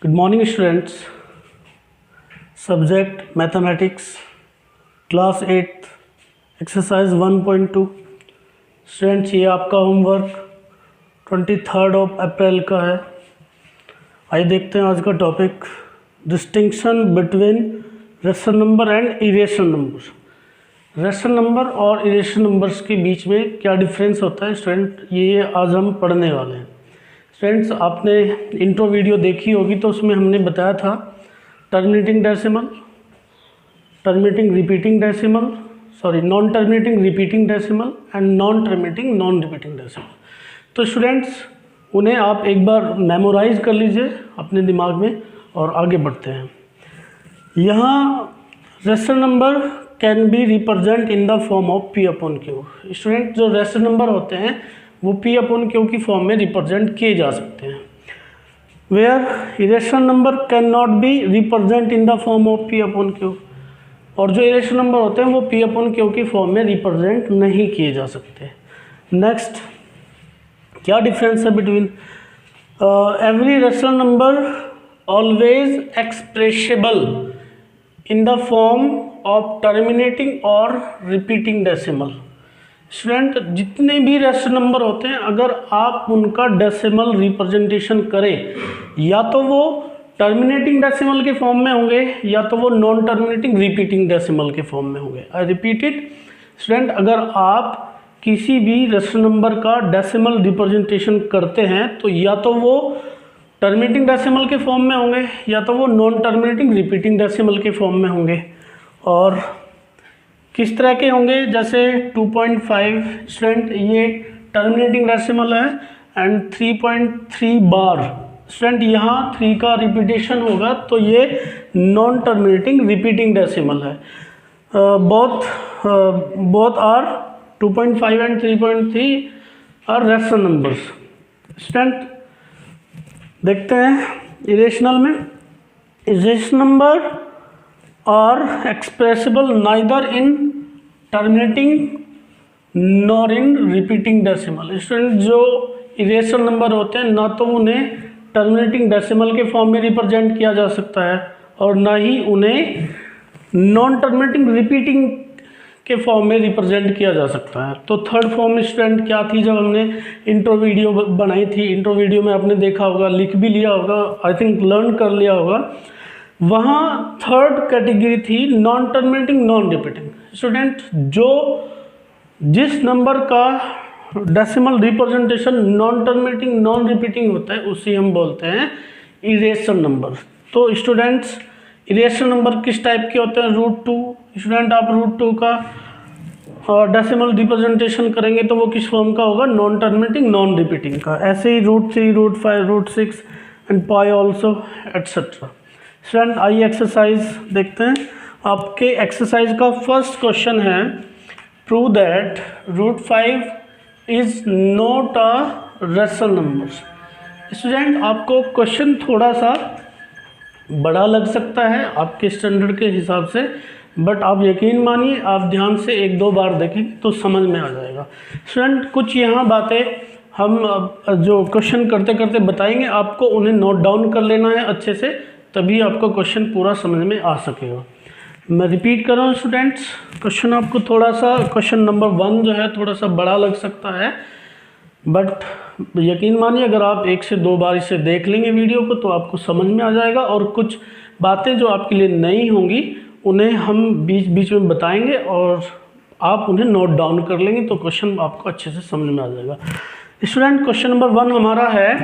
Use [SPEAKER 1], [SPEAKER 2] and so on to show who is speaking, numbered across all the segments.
[SPEAKER 1] Good morning students. Subject mathematics, class 8, exercise 1.2। Students, ये आपका homework 23 अप्रैल का है। आइए देखते हैं आज का topic, distinction between rational number and irrational number. Rational number और इरेशनल नंबर्स के बीच में क्या डिफरेंस होता है स्टूडेंट, ये आज हम पढ़ने वाले हैं। फ्रेंड्स, आपने इंट्रो वीडियो देखी होगी तो उसमें हमने बताया था terminating decimal, terminating repeating decimal, non terminating repeating decimal and non terminating non repeating decimal. तो स्टूडेंट्स, उन्हें आप एक बार मेमोराइज कर लीजिए अपने दिमाग में और आगे बढ़ते हैं। यहाँ rational number can be represent in the form of P upon Q। Student, जो रेशनल नंबर होते हैं वो P अपॉन Q की फॉर्म में रिप्रेजेंट किए जा सकते हैं। Where irrational number can not be represent in the form of P upon Q, और जो इरेशनल नंबर होते हैं वो P अपॉन Q की फॉर्म में रिप्रेजेंट नहीं किए जा सकते। नेक्स्ट, क्या डिफरेंस है between every rational number always expressable in the form of terminating और रिपीटिंग डेसिमल। स्टूडेंट, जितने भी रेशनल नंबर होते हैं अगर आप उनका डेसिमल रिप्रेजेंटेशन करें, या तो वो टर्मिनेटिंग डेसिमल के फॉर्म में होंगे या तो वो नॉन टर्मिनेटिंग रिपीटिंग डेसिमल के फॉर्म में होंगे। आई रिपीट इट स्टूडेंट, अगर आप किसी भी रेशनल नंबर का डेसिमल रिप्रेजेंटेशन करते हैं तो या तो वो टर्मिनेटिंग डेसिमल के फॉर्म में होंगे या तो वो नॉन टर्मिनेटिंग रिपीटिंग डेसिमल के फॉर्म में होंगे। और किस तरह के होंगे, जैसे 2.5 स्टूडेंट ये टर्मिनेटिंग डेसिमल है एंड 3.3 बार स्टूडेंट यहाँ 3 का रिपीटेशन होगा तो ये नॉन टर्मिनेटिंग रिपीटिंग डेसिमल है। Both are 2.5 and 3.3 are rational numbers. Student, देखते हैं इरेशनल में, irrational number are expressible neither in terminating nor in repeating decimal. Student, जो इरेशनल नंबर होते हैं ना तो उन्हें टर्मिनेटिंग डेसिमल के फॉर्म में रिप्रेजेंट किया जा सकता है और ना ही उन्हें नॉन टर्मिनेटिंग रिपीटिंग के फॉर्म में रिप्रेजेंट किया जा सकता है। तो थर्ड फॉर्म स्टूडेंट क्या थी, जब हमने इंट्रो वीडियो बनाई थी, इंट्रो वीडियो में आपने देखा होगा, लिख भी लिया होगा, आई थिंक लर्न कर लिया होगा, वहाँ थर्ड कैटेगरी थी non terminating non repeating. Student, जो जिस नंबर का decimal representation non terminating non repeating होता है उसी हम बोलते हैं इरेशनल नंबर। तो स्टूडेंट्स, इरेशनल नंबर किस टाइप के होते हैं, √2। स्टूडेंट, आप √2 का डेसिमल रिप्रेजेंटेशन करेंगे तो वो किस फॉर्म का होगा, नॉन टर्मिनेटिंग नॉन रिपीटिंग का। ऐसे ही √3, √5, √6 and pi also etcetera. Student, आइए एक्सरसाइज देखते हैं। आपके एक्सरसाइज का फर्स्ट क्वेश्चन है, prove that √5 is not a rational number. Student, आपको क्वेश्चन थोड़ा सा बड़ा लग सकता है आपके स्टैंडर्ड के हिसाब से, बट आप यकीन मानिए आप ध्यान से 1-2 बार देखें तो समझ में आ जाएगा। स्टूडेंट, कुछ यहाँ बातें हम जो क्वेश्चन करते करते बताएंगे, आपको उन्हें नोट डाउन कर लेना है अच्छे से, तभी आपको क्वेश्चन पूरा समझ में आ सकेगा। मैं रिपीट कर रहा हूँ स्टूडेंट्स, क्वेश्चन आपको थोड़ा सा, क्वेश्चन नंबर 1 जो है थोड़ा सा बड़ा लग सकता है, बट यकीन मानिए अगर आप 1 से 2 बार इसे देख लेंगे वीडियो को तो आपको समझ में आ जाएगा, और कुछ बातें जो आपके लिए नई होंगी उन्हें हम बीच बीच में बताएंगे और आप उन्हें नोट डाउन कर लेंगे तो क्वेश्चन आपको अच्छे से समझ में आ जाएगा। स्टूडेंट, क्वेश्चन नंबर 1 हमारा है,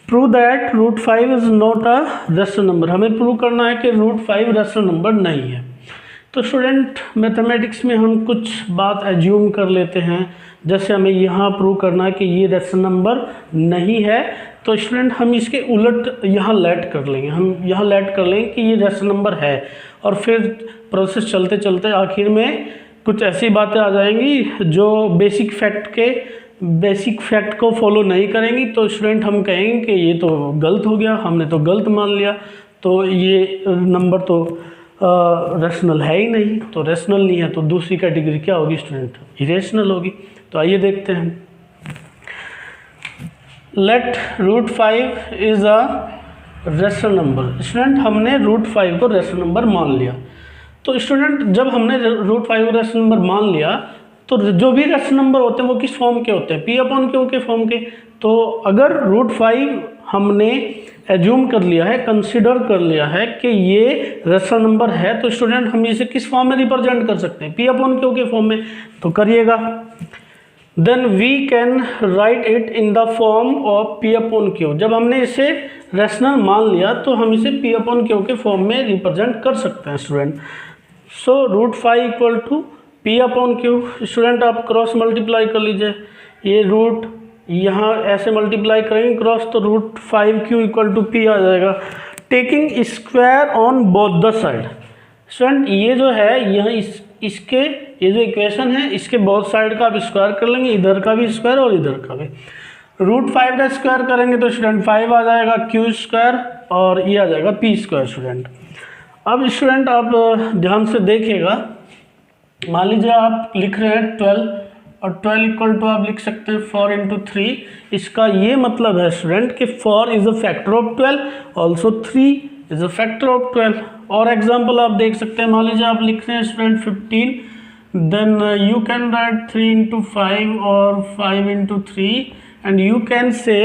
[SPEAKER 1] prove that √5 is not a rational number. हमें प्रूव करना है कि √5 रेशनल नंबर नहीं है। तो स्टूडेंट, मैथमेटिक्स में हम कुछ बात एज्यूम कर लेते हैं, जैसे हमें यहाँ प्रूव करना है कि ये रेशनल नंबर नहीं है, तो स्टूडेंट हम इसके उलट यहाँ लेट कर लेंगे, हम यहाँ लेट कर लेंगे कि ये रेशनल नंबर है, और फिर प्रोसेस चलते चलते आखिर में कुछ ऐसी बातें आ जाएंगी जो बेसिक फैक्ट को फॉलो नहीं करेंगी, तो स्टूडेंट हम कहेंगे कि ये तो गलत हो गया, हमने तो गलत मान लिया, तो ये नंबर तो रेशनल है ही नहीं। तो रेशनल नहीं है तो दूसरी कैटेगरी क्या होगी स्टूडेंट, इरेशनल होगी। तो आइए देखते हैं। Let √5 is a rational number. Student हमने √5 को रेशनल नंबर मान लिया। तो स्टूडेंट जब हमने √5 को रेशनल नंबर मान लिया तो जो भी रेशनल नंबर होते हैं वो किस फॉर्म के होते हैं, P/Q के फॉर्म के। तो अगर √5 हमने एज्यूम कर लिया है, कंसिडर कर लिया है कि ये रेशनल नंबर है, तो स्टूडेंट हम इसे किस फॉर्म में रिप्रेजेंट कर सकते हैं, P/Q के फॉर्म में। तो करिएगा, then we can write it in the form of P/Q। जब हमने इसे रेशनल मान लिया तो हम इसे P/Q के फॉर्म में रिप्रेजेंट कर सकते हैं student. So √5 equal to P/Q। Student आप क्रॉस मल्टीप्लाई कर लीजिए, ये रूट यहाँ ऐसे मल्टीप्लाई करेंगे क्रॉस, तो √5Q इक्वल टू P आ जाएगा। Taking square on both the side. Student ये जो है यहाँ इसके ये जो इक्वेशन है इसके बोथ साइड का आप स्क्वायर कर लेंगे, इधर का भी स्क्वायर और इधर का भी। √5 का स्क्वायर करेंगे तो स्टूडेंट 5 आ जाएगा Q² और ये आ जाएगा P²। स्टूडेंट अब स्टूडेंट आप ध्यान से देखिएगा, मान लीजिए आप लिख रहे हैं 12 और 12 इक्वल टू आप लिख सकते हैं 4 × 3। इसका ये मतलब है स्टूडेंट कि 4 is a factor of 12, also 3 is a factor of 12। और एग्जाम्पल आप देख सकते हैं, मान लीजिए आप लिख रहे हैं student 15, then you can write 3 × 5 और 5 × 3 एंड यू कैन से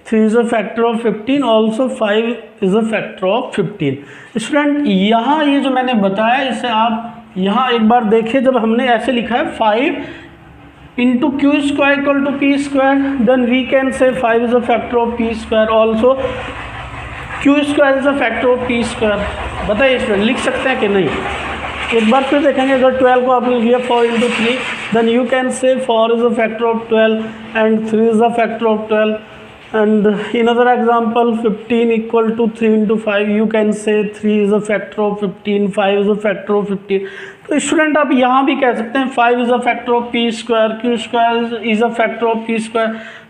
[SPEAKER 1] 3 is a factor of 15, also 5 is a factor of 15। Student यहाँ ये जो मैंने बताया इसे आप यहाँ एक बार देखिए, जब हमने ऐसे लिखा है 5 × Q² equal to P², then we can say 5 is a factor of P², also Q² is a factor of P²। बताइए स्टूडेंट लिख सकते हैं कि नहीं? एक बार फिर देखेंगे, अगर 12 को आपने लिया 4 × 3, then you can say 4 is a factor of 12 and 3 is a factor of 12। And in other example 15 equal to 3 × 5, you can say 3 is a factor of 15, 5 is a factor of 15। तो स्टूडेंट आप यहाँ भी कह सकते हैं 5 is a factor of P², Q² is a factor of P²।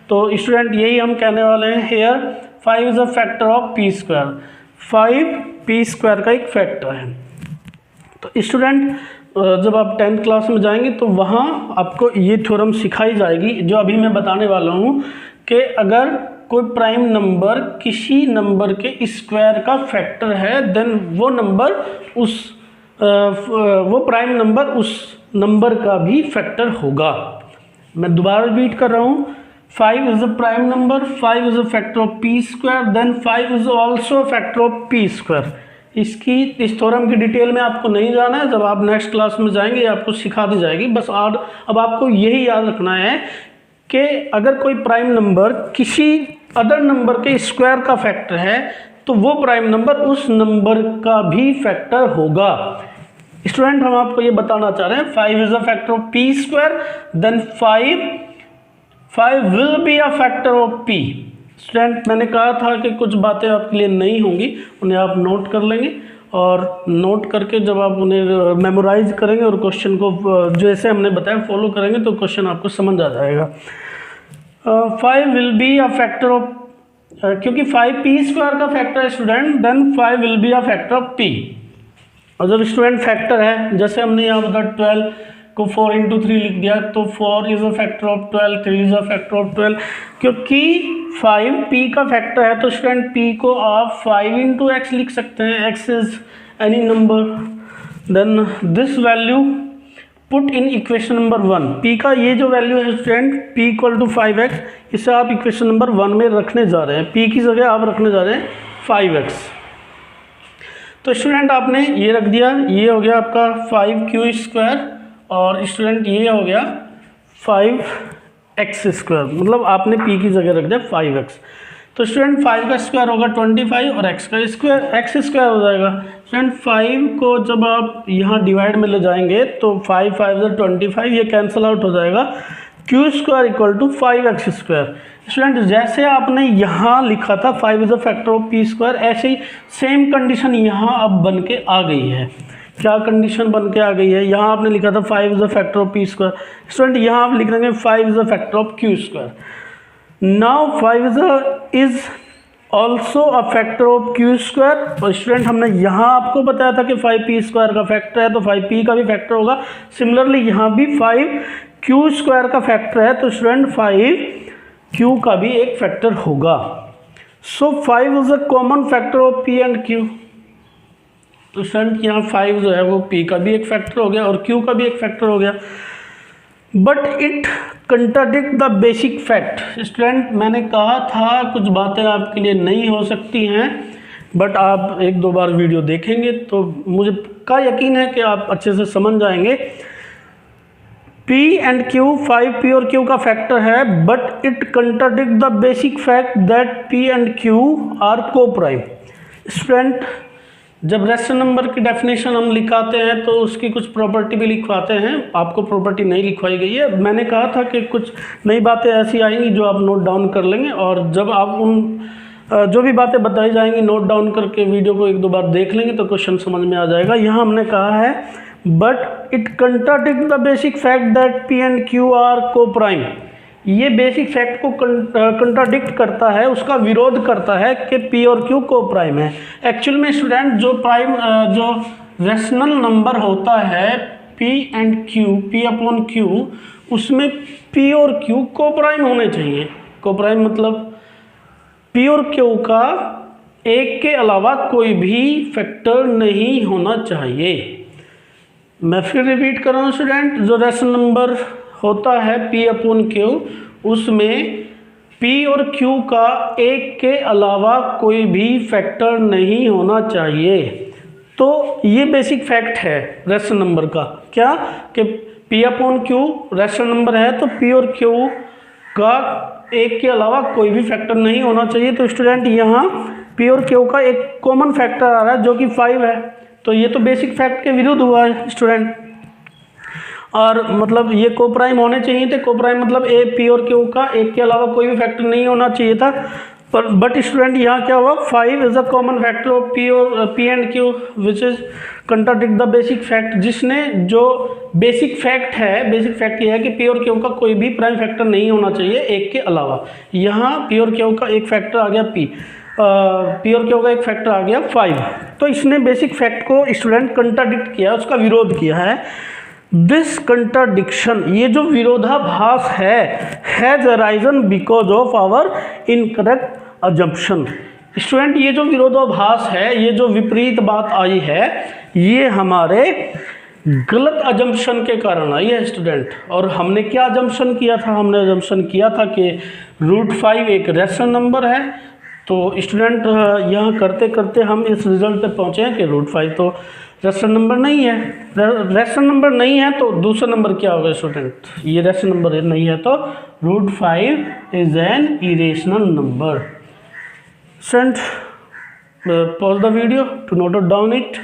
[SPEAKER 1] तो student यही हम कहने वाले हैं, here 5 is a factor of P², 5 P² का एक फैक्टर है। तो स्टूडेंट जब आप 10th क्लास में जाएंगे तो वहाँ आपको ये थ्योरम सिखाई जाएगी जो अभी मैं बताने वाला हूँ कि अगर कोई प्राइम नंबर किसी नंबर के स्क्वायर का फैक्टर है, देन वो प्राइम नंबर उस नंबर का भी फैक्टर होगा। मैं दोबारा रिपीट कर रहा हूँ, 5 is a prime number, 5 is a factor of P², then 5 is also factor of P²। इस थ्योरम की डिटेल में आपको नहीं जाना है, जब आप नेक्स्ट क्लास में जाएंगे आपको सिखा दी जाएगी। बस अब आपको यही याद रखना है कि अगर कोई प्राइम नंबर किसी अदर नंबर के स्क्वायर का फैक्टर है तो वो प्राइम नंबर उस नंबर का भी फैक्टर होगा। स्टूडेंट हम आपको ये बताना चाह रहे हैं 5 is a factor of P², then 5 will be a factor of P। Student मैंने कहा था कि कुछ बातें आपके लिए नहीं होंगी, उन्हें आप नोट कर लेंगे और नोट करके जब आप उन्हें मेमोराइज करेंगे और क्वेश्चन को जैसे हमने बताया फॉलो करेंगे तो क्वेश्चन आपको समझ आ जाएगा। 5 will be a factor of, क्योंकि 5 P² का फैक्टर है student, then 5 will be a factor of P। और जब स्टूडेंट फैक्टर है, जैसे हमने यहाँ बताया 12 को 4 × 3 लिख दिया, तो 4 is a factor of 12, 3 is a factor of 12। क्योंकि 5 P का फैक्टर है तो स्टूडेंट P को आप 5 × X लिख सकते हैं, X is any number, then this value put in equation number 1। P का ये जो वैल्यू है student P equal to 5x, इसे आप इक्वेशन नंबर 1 में रखने जा रहे हैं, P की जगह आप रखने जा रहे हैं 5x। तो स्टूडेंट आपने ये रख दिया, ये हो गया आपका 5Q² और स्टूडेंट ये हो गया 5x², मतलब आपने P की जगह रख दिया 5x। तो स्टूडेंट 5 का स्क्वायर होगा 25 और x का स्क्वायर x² हो जाएगा। स्टूडेंट 5 को जब आप यहाँ डिवाइड में ले जाएंगे तो 5 5 25, ये कैंसिल आउट हो जाएगा, Q² equal to 5x²। Student जैसे आपने यहाँ लिखा था 5 is a factor of P², ऐसे ही सेम कंडीशन यहाँ अब बन के आ गई है। क्या कंडीशन बन के आ गई है? यहाँ आपने लिखा था 5 is a factor of P², student यहाँ आप लिख देंगे 5 is a factor of Q²। Now 5 is also a factor of Q²। और स्टूडेंट हमने यहाँ आपको बताया था कि 5P² का फैक्टर है तो 5P का भी फैक्टर होगा। सिमिलरली यहाँ भी 5Q² का फैक्टर है तो स्टूडेंट 5Q का भी एक फैक्टर होगा। सो 5 is a common factor of P and Q. तो स्टूडेंट यहाँ 5 जो है वो पी का भी एक फैक्टर हो गया और क्यू का भी एक फैक्टर हो गया, but it contradict the basic fact. Student मैंने कहा था कुछ बातें आपके लिए नहीं हो सकती हैं, बट आप एक दो बार वीडियो देखेंगे तो मुझे का यकीन है कि आप अच्छे से समझ जाएंगे। P एंड Q 5 P और Q का फैक्टर है, but it contradict the basic fact that P and Q are coprime. Student जब रेशनल नंबर की डेफिनेशन हम लिखाते हैं तो उसकी कुछ प्रॉपर्टी भी लिखवाते हैं, आपको प्रॉपर्टी नहीं लिखवाई गई है। मैंने कहा था कि कुछ नई बातें ऐसी आएंगी जो आप नोट डाउन कर लेंगे, और जब आप उन जो भी बातें बताई जाएंगी नोट डाउन करके वीडियो को एक दो बार देख लेंगे तो क्वेश्चन समझ में आ जाएगा। यहाँ हमने कहा है but it contradict the basic fact that P and Q R को प्राइम। ये बेसिक फैक्ट को कंट्राडिक्ट करता है, उसका विरोध करता है कि पी और क्यू को प्राइम है। एक्चुअल में स्टूडेंट जो रेशनल नंबर होता है P and Q, P upon Q, उसमें पी और क्यू को प्राइम होने चाहिए। को प्राइम मतलब पी और क्यू का एक के अलावा कोई भी फैक्टर नहीं होना चाहिए। मैं फिर रिपीट कर रहा हूँ स्टूडेंट, जो रेशनल नंबर होता है पी अपॉन क्यू, उसमें पी और क्यू का एक के अलावा कोई भी फैक्टर नहीं होना चाहिए। तो ये बेसिक फैक्ट है रेशनल नंबर का, क्या कि P upon Q rational number है तो पी और क्यू का एक के अलावा कोई भी फैक्टर नहीं होना चाहिए। तो स्टूडेंट यहाँ पी और क्यू का एक कॉमन फैक्टर आ रहा है जो कि 5 है, तो ये तो बेसिक फैक्ट के विरुद्ध हुआ है स्टूडेंट। और मतलब ये को प्राइम होने चाहिए थे। को प्राइम मतलब ए पी और क्यू का एक के अलावा कोई भी फैक्टर नहीं होना चाहिए था, पर बट स्टूडेंट यहाँ क्या हुआ, 5 is a common factor of P and Q which is contradict the basic fact. जिसने जो बेसिक फैक्ट है, बेसिक फैक्ट ये है कि पी और क्यू का कोई भी प्राइम फैक्टर नहीं होना चाहिए एक के अलावा। यहाँ पी और क्यू का एक फैक्टर आ गया पी और क्यू का एक फैक्टर आ गया 5। तो इसने बेसिक फैक्ट को स्टूडेंट कंट्राडिक्ट किया, उसका विरोध किया है। दिस कंट्राडिक्शन, ये जो विरोधाभास has arisen because of our incorrect assumption. Student ये जो विरोधाभास है, ये जो विपरीत बात आई है, ये हमारे गलत अजम्पशन के कारण आई है स्टूडेंट। और हमने क्या अजम्पशन किया था, हमने अजम्पशन किया था कि √5 एक रेशनल नंबर है। तो स्टूडेंट यहाँ करते करते हम इस रिजल्ट पे पहुँचे हैं कि √5 तो रेशनल नंबर नहीं है। रेशनल नंबर नहीं है तो दूसरा नंबर क्या होगा स्टूडेंट, ये रेशनल नंबर नहीं है तो √5 is an irrational number. Student pause the video to note down it.